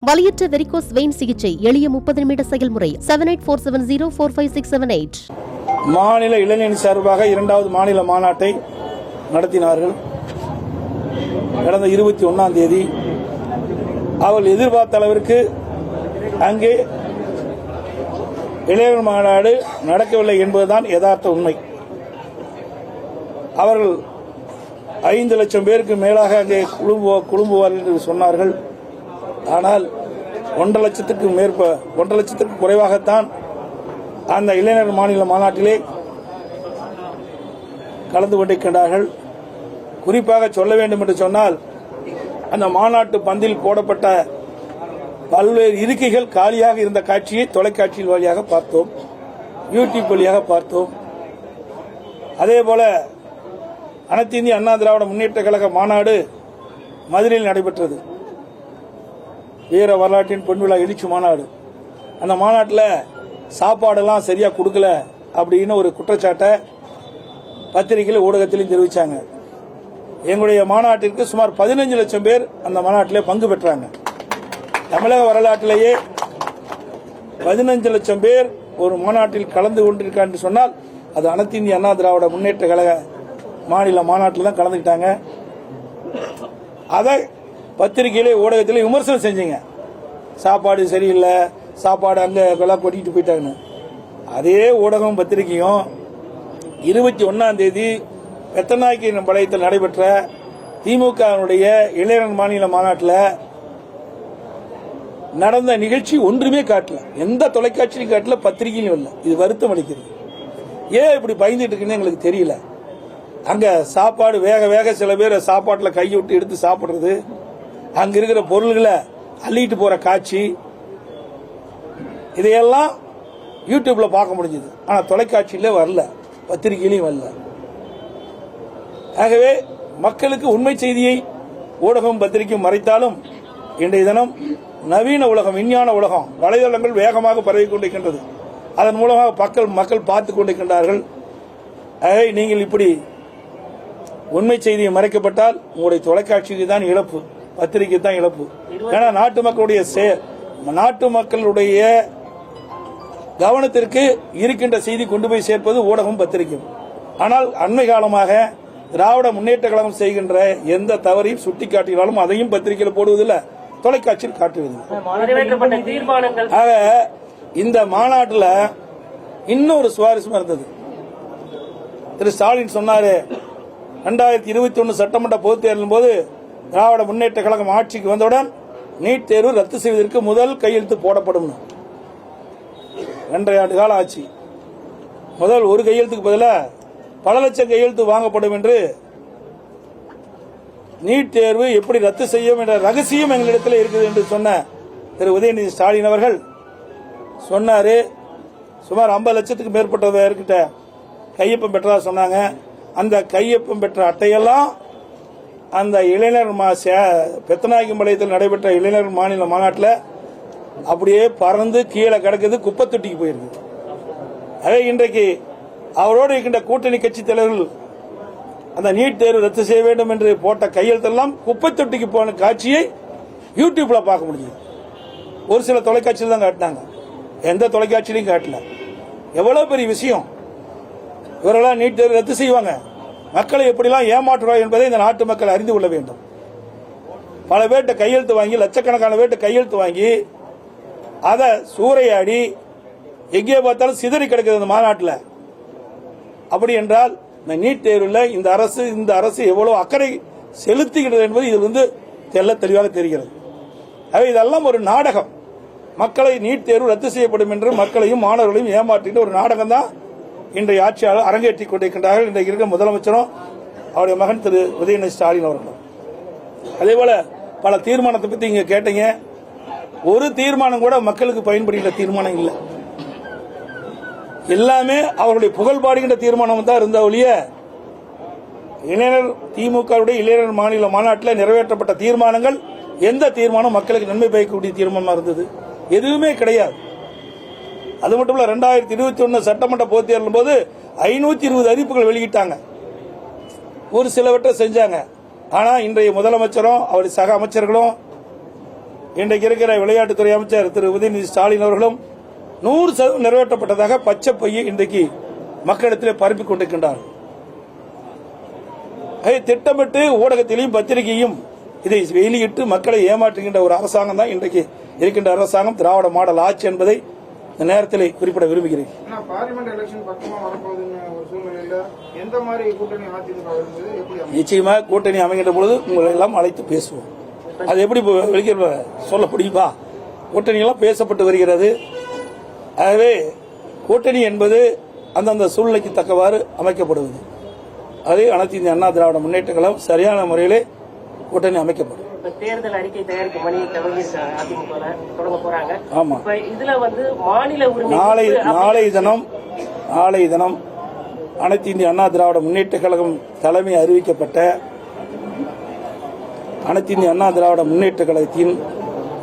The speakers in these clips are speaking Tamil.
வலியற்ற வெரிகோஸ் வெயின் சிகிச்சை எளிய 30 நிமிட செயல்முறை 7847045678. மாநில இளைஞர் சார்பாக 2வது மாநில மாநாட்டை நடத்தினார்கள். கடந்த 21ஆம் தேதி அவர்கள் எதிர்பார்த்த அளவிற்கு அங்கே இளைஞர் மாநாடு நடக்கவில்லை என்பதுதான் யதார்த்த உண்மை. அவர்கள் 5 லட்சம் பேருக்கு மேலாக அங்கே குழும்புவார்கள் என்று சொன்னார்கள். ஆனால் 1.5 லட்சத்துக்கு குறைவாகத்தான் அந்த இளைஞர் மாநில மாநாட்டிலே கலந்து கொண்டிருக்கின்றார்கள். குறிப்பாக சொல்ல வேண்டும் என்று சொன்னால், அந்த மாநாட்டு பந்தில் போடப்பட்ட பல்வேறு இருக்கைகள் காலியாக இருந்த காட்சியை தொலைக்காட்சியில் வழியாக பார்த்தோம், யூடியூப் வழியாக பார்த்தோம். அதேபோல அனைத்து இந்திய அண்ணா திராவிட முன்னேற்ற கழக மாநாடு மதுரையில் நடைபெற்றது. வீர வரலாற்றின் பொன்விழா எழுச்சி மாநாடு. அந்த மாநாட்டில் சாப்பாடெல்லாம் சரியா கொடுக்கல அப்படின்னு ஒரு குற்றச்சாட்டை பத்திரிகையில் ஊடகத்திலும் தெரிவித்தாங்க. எங்களுடைய மாநாட்டிற்கு சுமார் 15 லட்சம் பேர் அந்த மாநாட்டிலே பங்கு பெற்றாங்க. தமிழக வரலாற்றிலேயே 15 லட்சம் பேர் ஒரு மாநாட்டில் கலந்து கொண்டிருக்காங்க என்று சொன்னால் அது அனைத்து இந்திய அண்ணா திராவிட முன்னேற்ற கழக மாநில மாநாட்டில் தான் கலந்துக்கிட்டாங்க. அதை பத்திரிகையிலே ஊடகத்திலே விமர்சனம் செஞ்சீங்க. சாப்பாடு சரியில்லை, சாப்பாடு அங்கே கொட்டிட்டு போயிட்டாங்கன்னு. அதே ஊடகம் பத்திரிகையும் 21ஆம் தேதி பெத்தநாயக்கி பாளையத்தில் நடைபெற்ற திமுகவினுடைய இளைஞர் மாநில மாநாட்டில் நடந்த நிகழ்ச்சி ஒன்றுமே காட்டல. எந்த தொலைக்காட்சியும் காட்டல, பத்திரிகையிலும் இல்லை. இது வருத்தம் அளிக்கிறது. ஏன் இப்படி பயந்துட்டு இருக்குன்னு எங்களுக்கு தெரியல. அங்க சாப்பாடு வேக சில பேர் சாப்பாட்டில் கையை விட்டு எடுத்து சாப்பிடுறது, அங்க இருக்கிற பொருள்களை அள்ளிட்டு போற காட்சி, இதையெல்லாம் யூடியூப்ல பார்க்க முடிஞ்சது. ஆனா தொலைக்காட்சியில வரல, பத்திரிகையிலையும் வரல. ஆகவே மக்களுக்கு உண்மை செய்தியை ஊடகம் பத்திரிகையும் மறைத்தாலும் இன்றைய தினம் நவீன உலகம், விஞ்ஞான உலகம், வலைதளங்கள் வேகமாக பரவிக் கொண்டிருக்கின்றது. அதன் மூலமாக மக்கள் பார்த்துக் கொண்டிருக்கின்றார்கள். நீங்கள் இப்படி உண்மை செய்தியை மறைக்கப்பட்டால் உங்களுடைய தொலைக்காட்சிக்கு தான் இழப்பு, பத்திரிகை தான் இழப்பு. ஏன்னா நாட்டு மக்களுடைய கவனத்திற்கு இருக்கின்ற செய்தி கொண்டு போய் சேர்ப்பது ஊடகம், பத்திரிகை. ஆனால் அண்மை காலமாக திராவிட முன்னேற்ற கழகம் செய்கின்ற எந்த தவறையும் சுட்டிக்காட்டினாலும் அதையும் பத்திரிகையில் போடுவதில்லை, தொலைக்காட்சியில் காட்டுவதில்லை. ஆக இந்த மாநாட்டில் இன்னொரு சுவாரஸ்யமா இருந்தது. திரு ஸ்டாலின் சொன்னாரு, 2021 சட்டமன்ற பொதுத் தேர்தலின் போது திராவிட முன்னேற்ற கழகம் ஆட்சிக்கு வந்தவுடன் நீட் தேர்வு ரத்து செய்வதற்கு முதல் கையெழுத்து போடப்படும். 2.5 ஆண்டு காலம் ஆச்சு. முதல் ஒரு கையெழுத்துக்கு பதிலாக பல லட்சம் கையெழுத்து வாங்கப்படும் என்று, நீட் தேர்வு எப்படி ரத்து செய்யும் என்ற ரகசியம் எங்களிடத்தில் இருக்குது என்று சொன்ன திரு உதயநிதி ஸ்டாலின் அவர்கள் சொன்னாரு. சுமார் 50 லட்சத்துக்கு மேற்பட்டவர்கிட்ட கையொப்பம் பெற்றதா சொன்னாங்க. அந்த கையொப்பம் பெற்ற அட்டையெல்லாம் அந்த இளைஞர் பெத்தநாயக்கம்பாளையத்தில் நடைபெற்ற இளைஞர் மாநில மாநாட்டில் அப்படியே பறந்து கீழே கிடக்குது, குப்பை தொட்டிக்கு போயிருக்கு. அதே இன்றைக்கு அவரோடு இருக்கின்ற கூட்டணி கட்சி தலைவர்கள் அந்த நீட் தேர்வு ரத்து செய்ய வேண்டும் என்று போட்ட கையெழுத்தெல்லாம் குப்பை தொட்டிக்கு போன காட்சியை யூடியூப்ல பார்க்க முடியுது. ஒரு சில தொலைக்காட்சியில் தான் காட்டினாங்க, எந்த தொலைக்காட்சியிலையும் காட்டல. எவ்வளவு பெரிய விஷயம்! இவரெல்லாம் நீட் தேர்வு ரத்து செய்வாங்க, மக்களை எப்படிலாம் ஏமாற்றுவார் என்பதை இந்த நாட்டு மக்கள் அறிந்து கொள்ள வேண்டும். பல பேர்ட்ட கையெழுத்து வாங்கி, லட்சக்கணக்கான பேர்ட்ட கையெழுத்து வாங்கி அதை சூறையாடி எங்கே பார்த்தாலும் சிதறி கிடக்குது இந்த மாநாட்டில். அப்படி என்றால் இந்த நீட் தேர்வில் இந்த அரசு எவ்வளவு அக்கறை செலுத்துகிறது என்பது இதில் தெல்ல தெளிவாக தெரிகிறது. இதெல்லாம் ஒரு நாடகம். மக்களை நீட் தேர்வு ரத்து செய்யப்படும் என்று மக்களையும் மாணவர்களையும் ஏமாற்றிட்டு ஒரு நாடகம் தான் இன்றைய ஆட்சியாளர் அரங்கேற்றிக் கொண்டிருக்கின்றார்கள். இன்றைக்கு இருக்கிற முதலமைச்சரும் அவருடைய மகன் திரு உதயநிதி ஸ்டாலின் அவர்களும். அதேபோல பல தீர்மானத்தை பத்தி இங்க கேட்டீங்க. ஒரு தீர்மானம் கூட மக்களுக்கு பயன்படுகின்ற தீர்மானம் இல்லை. எல்லாமே அவர்களுடைய புகழ் பாடுகின்ற தீர்மானம் தான் இருந்த ஒழிய திமுகவுடைய இளைஞர் மாநில மாநாட்டில் நிறைவேற்றப்பட்ட தீர்மானங்கள் எந்த தீர்மானம் மக்களுக்கு நன்மை பயக்கக்கூடிய தீர்மானமா இருந்தது? எதுவுமே கிடையாது. அது மட்டும் இல்ல, 2021 சட்டமன்ற பொதுத் தேர்தலின் போது 520 அறிவிப்புகள் வெளியிட்டாங்க. ஒரு சிலவற்றை செஞ்சாங்க. ஆனா இன்றைய முதலமைச்சரும் அவருடைய சக அமைச்சர்களும் இன்றைக்கு இருக்கிற விளையாட்டுத்துறை அமைச்சர் திரு உதயநிதி ஸ்டாலின் அவர்களும் 100% நிறைவேற்றப்பட்டதாக பச்சை பொய்யை இன்றைக்கு மக்களிடத்திலே பரப்பிக் கொண்டிருக்கின்றார். திட்டமிட்டு ஊடகத்திலையும் பத்திரிகையும் இதை வெளியிட்டு மக்களை ஏமாற்றுகின்ற ஒரு அரசாங்கம் தான் இன்றைக்கு இருக்கின்ற அரசாங்கம் திராவிட மாடல் ஆட்சி என்பதை இந்த நேரத்தில் குறிப்பிட விரும்புகிறேன். நிச்சயமாக கூட்டணி அமைகின்ற பொழுது உங்களை எல்லாம் அழைத்து பேசுவோம். அது எப்படி சொல்ல முடியுமா? கூட்டணி எல்லாம் பேசப்பட்டு வருகிறது. ஆகவே கூட்டணி என்பது அந்தந்த சூழ்நிலைக்கு தக்கவாறு அமைக்கப்படுவது. அதே அனைத்து இந்திய அண்ணா திராவிட முன்னேற்ற கழகம் சரியான முறையிலே கூட்டணி அமைக்கப்படும். தேர்தல் அறிக்கை தயாரிக்கும் பணி அதிமுக தொடங்க போறாங்க. ஆமா, இதுல வந்து மாநில உரிமை நாளை தினம் அனைத்து இந்திய அண்ணா திராவிட முன்னேற்ற கழகம் தலைமை அறிவிக்கப்பட்ட அனைத்து இந்திய அண்ணா திராவிட முன்னேற்ற கழகத்தின்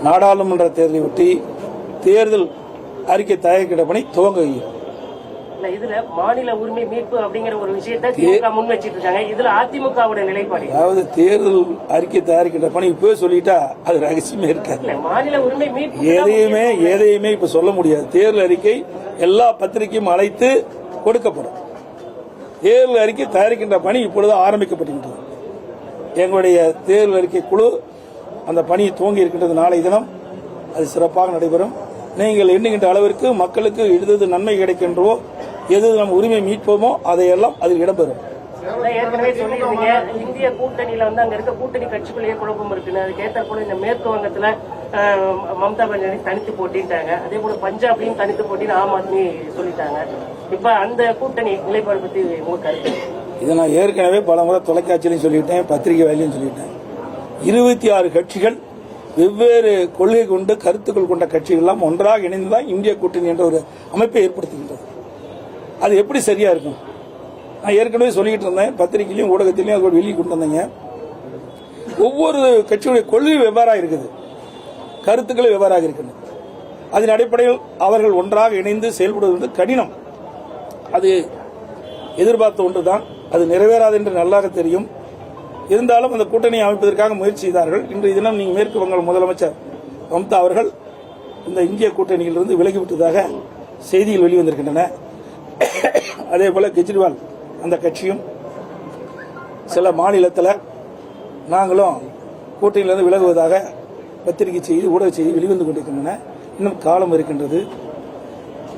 நாடாளுமன்ற தேர்தலை ஒட்டி தேர்தல் அறிக்கை தயாரிக்கிற பணி துவங்குகிறது. இதுல மாநில உரிமை மீட்பு அப்படிங்கிற ஒரு விஷயத்தை திமுக முன் வச்சிட்டு இருக்காங்க. இதுல அதிமுகவுடைய நிலைப்பாடு, அதாவது தேர்தல் அறிக்கை தயாரிக்கின்ற பணி இப்பவே சொல்லிட்டா அது ரகசியமே இருக்காது. மாநில உரிமை மீட்பு எதையுமே இப்ப சொல்ல முடியாது. தேர்தல் அறிக்கை எல்லா பத்திரிகையும் அழைத்து கொடுக்கப்படும். தேர்தல் அறிக்கை தயாரிக்கின்ற பணி இப்பொழுது ஆரம்பிக்கப்பட்டிருக்கிறது. எங்களுடைய தேர்தல் அறிக்கை குழு அந்த பணியை துவங்கி இருக்கின்றது. நாளை தினம் அது சிறப்பாக நடைபெறும். நீங்கள் எண்ணுகின்ற அளவிற்கு மக்களுக்கு எது நன்மை கிடைக்கின்றவோ, எது நம் உரிமை மீட்போமோ அதையெல்லாம் அதில் இடம்பெறும். ஏற்கனவே சொல்லியிருந்தீங்க, இந்திய கூட்டணியில வந்து அங்க இருக்க கூட்டணி கட்சிக்குள்ளேயே குழப்பம் இருக்குன்னு. அதுக்கேற்ற போல இந்த மேற்கு வங்கத்துல மம்தா பானர்ஜி தனித்து போட்டிட்டாங்க. அதே போல பஞ்சாப்லயும் தனித்து போட்டின்னு ஆம் ஆத்மி சொல்லிட்டாங்க. இப்ப அந்த கூட்டணி நிலைப்பாடு பத்தி உங்க கருத்து? இதை நான் ஏற்கனவே பல முறை தொலைக்காட்சியிலையும் சொல்லிட்டேன், பத்திரிகை வேலையும் சொல்லிட்டேன். 26 கட்சிகள் வெவ்வேறு கொள்கை கொண்டு கருத்துக்கள் கொண்ட கட்சிகள் எல்லாம் ஒன்றாக இணைந்துதான் இந்திய கூட்டணி என்ற ஒரு அமைப்பை ஏற்படுத்துகின்றது. அது எப்படி சரியா இருக்கும்? நான் ஏற்கனவே சொல்லிட்டு இருந்தேன், பத்திரிகையிலையும் ஊடகத்திலையும் அது வெளியே கொண்டு வந்தீங்க. ஒவ்வொரு கட்சியுடைய கொள்கை வெவ்வேறாக இருக்குது, கருத்துக்கள் வெவ்வேறாக இருக்கின்றன. அதன் அடிப்படையில் அவர்கள் ஒன்றாக இணைந்து செயல்படுவது கடினம். அது எதிர்பார்த்த ஒன்றுதான். அது நிறைவேறாது என்று நல்லாக தெரியும். இருந்தாலும் அந்த கூட்டணியை அமைப்பதற்காக முயற்சி செய்தார்கள். இன்றைய தினம் நீங்கள் மேற்கு வங்க முதலமைச்சர் மம்தா அவர்கள் இந்த இந்திய கூட்டணியிலிருந்து விலகிவிட்டதாக செய்திகள் வெளிவந்திருக்கின்றன. அதேபோல கெஜ்ரிவால் அந்த கட்சியும் சில மாநிலத்தில் நாங்களும் கூட்டணியிலிருந்து விலகுவதாக பத்திரிகை செய்தி, ஊடக செய்தி வெளிவந்து கொண்டிருக்கின்றன. இன்னும் காலம் இருக்கின்றது.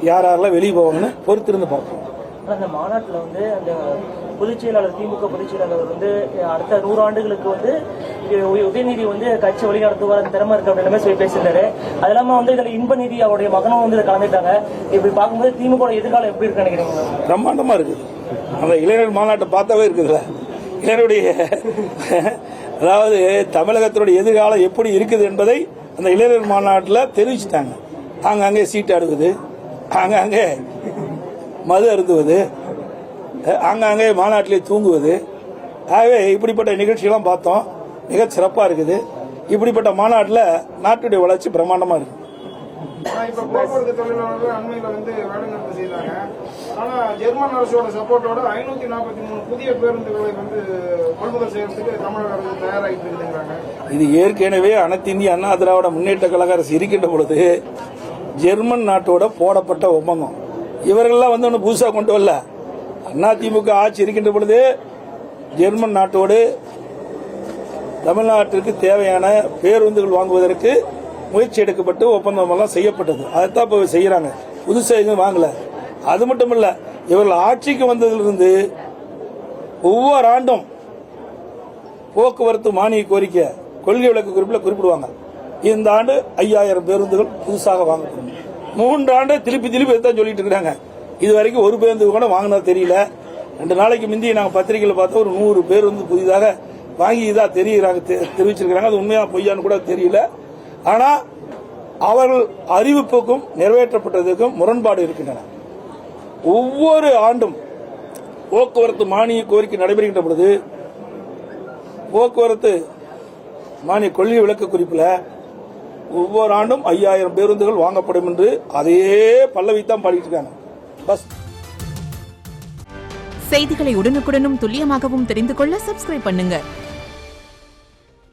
யாரெல்லாம் வெளியே போவாங்கன்னு பொறுத்திருந்து பார்ப்போம். அந்த மாநாட்டில் வந்து அந்த பொதுச் செயலாளர், திமுக பொதுச் செயலாளர் வந்து அடுத்த 100 ஆண்டுகளுக்கு வந்து உதயநிதி வந்து கட்சி வழிநடத்துவார் திறமை இருக்கு அப்படின்னு சொல்லி பேசியிருந்தாரு. அது இல்லாம வந்து இதுல இன்ப நிதி அவருடைய மகனும் வந்து கலந்துட்டாங்க. இப்படி பார்க்கும்போது திமுக எதிர்காலம் எப்படி இருக்கு நினைக்கிறீங்க? பிரம்மாண்டமா இருக்குது. அந்த இளைஞர் மாநாட்டை பார்த்தாவே இருக்குதுல்ல, இளைஞருடைய அதாவது தமிழகத்தினுடைய எதிர்காலம் எப்படி இருக்குது என்பதை அந்த இளைஞர் மாநாட்டில் தெரிவிச்சுட்டாங்க. ஆங்காங்கே சீட்டாடுவது, ஆங்காங்கே மது அருந்துவது, ஆங்காங்கே மாநாட்டிலே தூங்குவது. ஆகவே இப்படிப்பட்ட நிகழ்ச்சியெல்லாம் பார்த்தோம். மிக சிறப்பா இருக்குது. இப்படிப்பட்ட மாநாட்டில் நாட்டுடைய வளர்ச்சி பிரம்மாண்டமா இருக்கு. இப்ப போக்குவரத்து தொழிலாளர்கள் அண்மையில வந்து வேலைநிறுத்தம் செய்தாங்க. ஆனா ஜெர்மன் அரசோட சப்போர்ட்டோட 543 புதிய பேருந்துகளை வந்து கொள்முதல் செய்யறதுக்கு தமிழக அரசு தயாராகிட்டு இருக்குங்கிறாங்க. இது ஏற்கனவே அனைத்து இந்திய அண்ணா திராவிட முன்னேற்ற கழக அரசு இருக்கின்ற பொழுது ஜெர்மன் நாட்டோட போடப்பட்ட ஒப்பந்தம். இவர்கள்லாம் வந்து ஒன்று புதுசாக கொண்டு வரல. அதிமுக ஆட்சி இருக்கின்ற பொழுது ஜெர்மன் நாட்டோடு தமிழ்நாட்டிற்கு தேவையான பேருந்துகள் வாங்குவதற்கு முயற்சி எடுக்கப்பட்டு ஒப்பந்தம் எல்லாம் செய்யப்பட்டது. அதைத்தான் இப்போ செய்யறாங்க. புதுசாக எதுவும் வாங்கல. அது மட்டும் இல்ல, இவர்கள் ஆட்சிக்கு வந்ததிலிருந்து ஒவ்வொரு ஆண்டும் போக்குவரத்து மானிய கோரிக்கை கொள்கை விளக்க குறிப்பில் குறிப்பிடுவாங்க. இந்த ஆண்டு 5000 பேருந்துகள் புதுசாக வாங்கப்படும். 3 ஆண்டு திருப்பி தான் சொல்லிட்டு இருக்காங்க. இது வரைக்கும் ஒரு பேருந்து கூட வாங்கினா தெரியல. 2 நாளைக்கு முந்தைய நாங்கள் பத்திரிகையில் பார்த்தா ஒரு 100 பேருந்து புதிதாக வாங்கி இதாக தெரிவிச்சிருக்கிறாங்க. அது உண்மையா பொய்யான்னு கூட தெரியல. ஆனா அவர்கள் அறிவிப்புக்கும் நிறைவேற்றப்பட்டதுக்கும் முரண்பாடு இருக்கின்றன. ஒவ்வொரு ஆண்டும் போக்குவரத்து மானிய கோரிக்கை நடைபெறுகின்ற பொழுது போக்குவரத்து மானிய கொள்கை விளக்க குறிப்பில் ஒவ்வொரு ஆண்டும் 5000 பேருந்துகள் வாங்கப்படும் என்று அதே பல்லவித்தான் பாடிட்டு இருக்காங்க. பஸ் செய்திகளை உடனுக்குடனும் துல்லியமாகவும் தெரிந்து கொள்ள சப்ஸ்கிரைப் பண்ணுங்க.